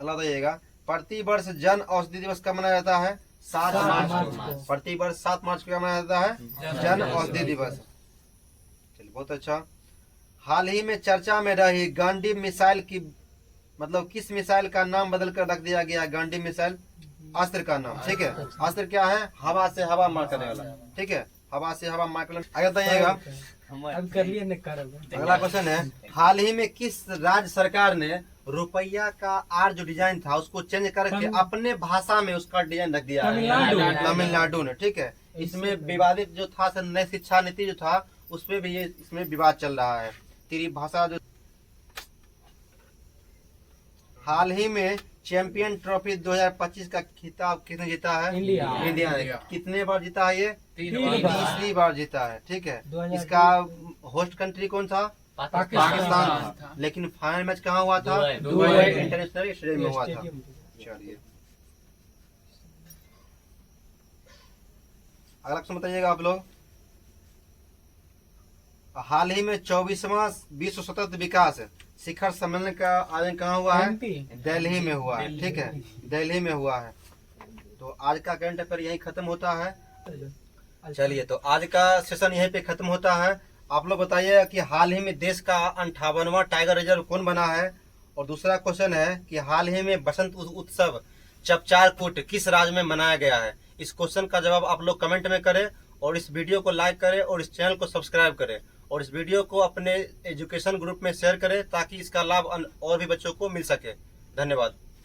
अगला बताइएगा। प्रति वर्ष जन औषधि दिवस कब मनाया जाता है? 7 मार्च को। प्रति वर्ष 7 मार्च को मनाया जाता है जन औषधि दिवस। चलिए बहुत अच्छा। हाल ही में चर्चा में रही गांडी मिसाइल की मतलब किस मिसाइल का नाम बदल कर रख दिया गया? गांडी मिसाइल अस्त्र का नाम, ठीक है। अस्त्र क्या है? हवा से हवा मार करने वाला, ठीक है। हवा से हवा मार करने। आगे बताइएगा। अगला क्वेश्चन है। हाल ही में किस राज्य सरकार ने रुपया का आर जो डिजाइन था उसको चेंज करके अपने भाषा में उसका डिजाइन रख दिया है? तमिलनाडु ने, ठीक है। इसमें विवादित जो था नई शिक्षा नीति जो था उसमें भी ये इसमें विवाद चल रहा है। त्रिभाषा जो। हाल ही में चैंपियन ट्रॉफी 2025 का खिताब किसने जीता है? इंडिया ने। कितने बार जीता है ये? तीसरी बार जीता है, ठीक है। इसका होस्ट कंट्री कौन था? पाकिस्तान था। लेकिन फाइनल मैच कहाँ हुआ था? दुबई इंटरनेशनल स्टेडियम में हुआ था। चलिए अगला क्वेश्चन बताइएगा आप लोग। हाल ही में 24वां विश्व सतत विकास शिखर सम्मेलन का आयोजन कहाँ हुआ है? दिल्ली में हुआ है, ठीक है। दिल्ली में हुआ है। तो आज का करंट अफेयर यही खत्म होता है। चलिए तो आज का सेशन यहीं पे खत्म होता है। आप लोग बताइए कि हाल ही में देश का 58वां टाइगर रिजर्व कौन बना है? और दूसरा क्वेश्चन है कि हाल ही में बसंत उत्सव चपचारकूट किस राज्य में मनाया गया है? इस क्वेश्चन का जवाब आप लोग कमेंट में करें और इस वीडियो को लाइक करें और इस चैनल को सब्सक्राइब करें और इस वीडियो को अपने एजुकेशन ग्रुप में शेयर करें ताकि इसका लाभ और भी बच्चों को मिल सके। धन्यवाद।